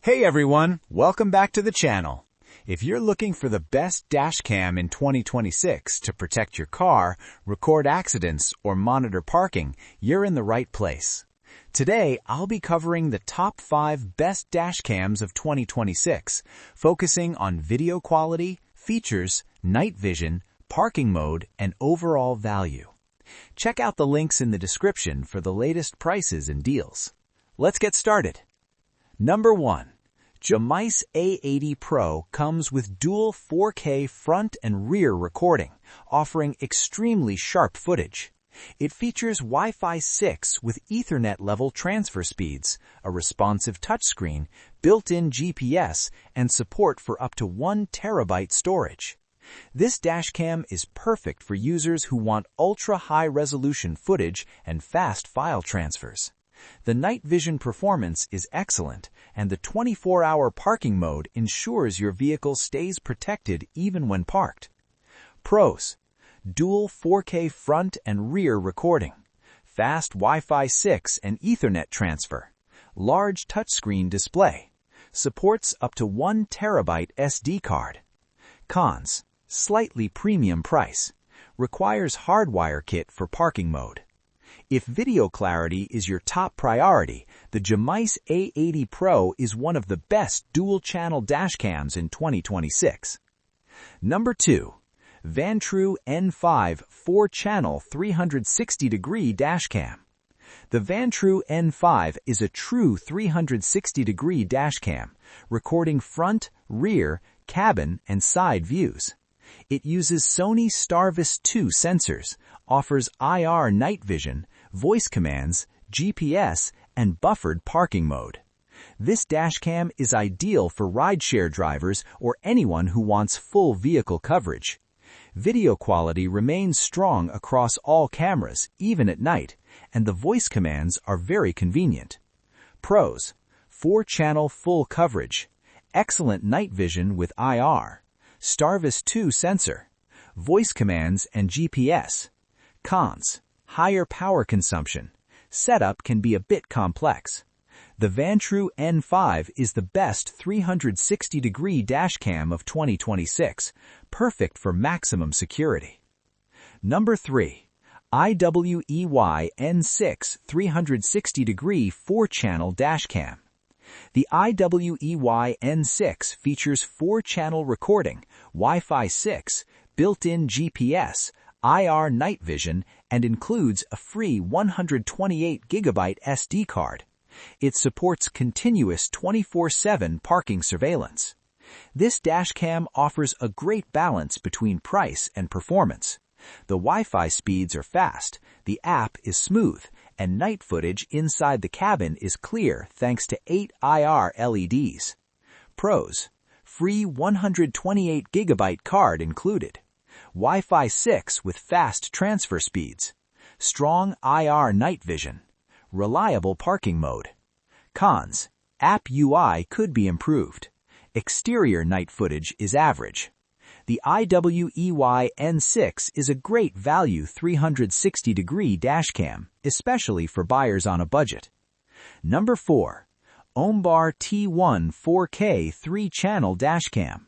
Hey everyone, welcome back to the channel. If you're looking for the best dash cam in 2026 to protect your car, record accidents, or monitor parking, you're in the right place. Today, I'll be covering the top 5 best dash cams of 2026, focusing on video quality, features, night vision, parking mode, and overall value. Check out the links in the description for the latest prices and deals. Let's get started. Number 1. JOMISE A80 Pro comes with dual 4K front and rear recording, offering extremely sharp footage. It features Wi-Fi 6 with Ethernet-level transfer speeds, a responsive touchscreen, built-in GPS, and support for up to 1 terabyte storage. This dashcam is perfect for users who want ultra-high-resolution footage and fast file transfers. The night vision performance is excellent, and the 24-hour parking mode ensures your vehicle stays protected even when parked. Pros: dual 4K front and rear recording, fast Wi-Fi 6 and Ethernet transfer, large touchscreen display, supports up to 1 terabyte SD card. Cons: slightly premium price, requires hardwire kit for parking mode. If video clarity is your top priority, the JOMISE A80 Pro is one of the best dual-channel dashcams in 2026. Number 2. Vantrue N5 4-channel 360-degree dashcam. The Vantrue N5 is a true 360-degree dashcam, recording front, rear, cabin, and side views. It uses Sony Starvis 2 sensors, offers IR night vision, voice commands, GPS, and buffered parking mode. This dashcam is ideal for rideshare drivers or anyone who wants full vehicle coverage. Video quality remains strong across all cameras, even at night, and the voice commands are very convenient. Pros: 4-channel full coverage, excellent night vision with IR, Starvis 2 sensor, voice commands and GPS. Cons: higher power consumption. Setup can be a bit complex. The Vantrue N5 is the best 360-degree dashcam of 2026, perfect for maximum security. Number 3. IIWEY N6 360-degree 4-channel dashcam. The IIWEY N6 features 4-channel recording, Wi-Fi 6, built-in GPS, IR night vision, and includes a free 128GB SD card. It supports continuous 24/7 parking surveillance. This dashcam offers a great balance between price and performance. The Wi-Fi speeds are fast, the app is smooth, and night footage inside the cabin is clear thanks to 8 IR LEDs. Pros: free 128GB card included, Wi-Fi 6 with fast transfer speeds, strong IR night vision, reliable parking mode. Cons: app UI could be improved. Exterior night footage is average. The IIWEY N6 is a great value 360-degree dashcam, especially for buyers on a budget. Number 4. OMBAR T1 4K 3-channel dashcam.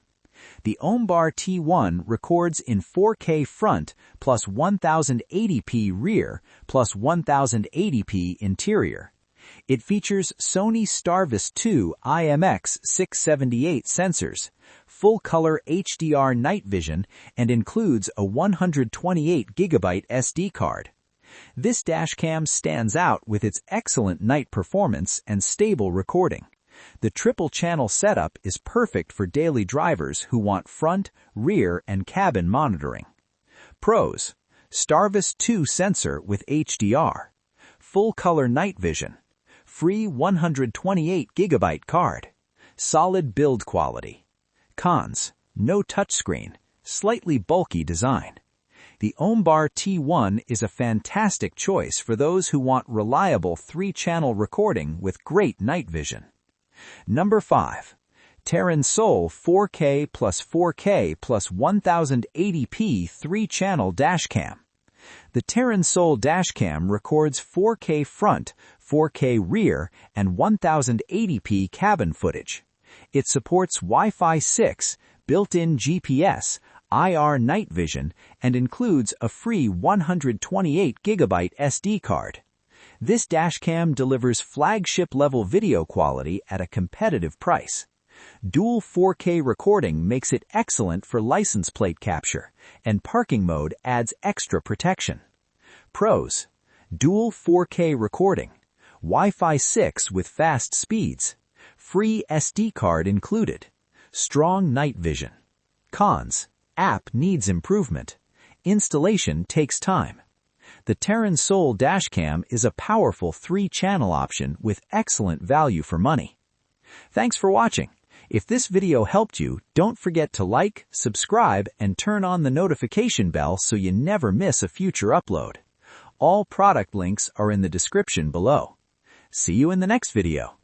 The OMBAR T1 records in 4K front plus 1080p rear plus 1080p interior. It features Sony Starvis 2 IMX678 sensors, full-color HDR night vision, and includes a 128GB SD card. This dashcam stands out with its excellent night performance and stable recording. The triple-channel setup is perfect for daily drivers who want front, rear, and cabin monitoring. Pros: Starvis 2 sensor with HDR, full-color night vision, free 128GB card, solid build quality. Cons: no touchscreen, slightly bulky design. The OMBAR T1 is a fantastic choice for those who want reliable 3-channel recording with great night vision. Number 5. TERUNSOUl 4K plus 4K plus 1080p 3-channel dashcam. The TERUNSOUl dashcam records 4K front, 4K rear, and 1080p cabin footage. It supports Wi-Fi 6, built-in GPS, IR night vision, and includes a free 128GB SD card. This dashcam delivers flagship-level video quality at a competitive price. Dual 4K recording makes it excellent for license plate capture, and parking mode adds extra protection. Pros: dual 4K recording, Wi-Fi 6 with fast speeds, free SD card included, strong night vision. Cons: app needs improvement. Installation takes time. The TERUNSOUl dashcam is a powerful 3-channel option with excellent value for money. Thanks for watching. If this video helped you, don't forget to like, subscribe, and turn on the notification bell so you never miss a future upload. All product links are in the description below. See you in the next video.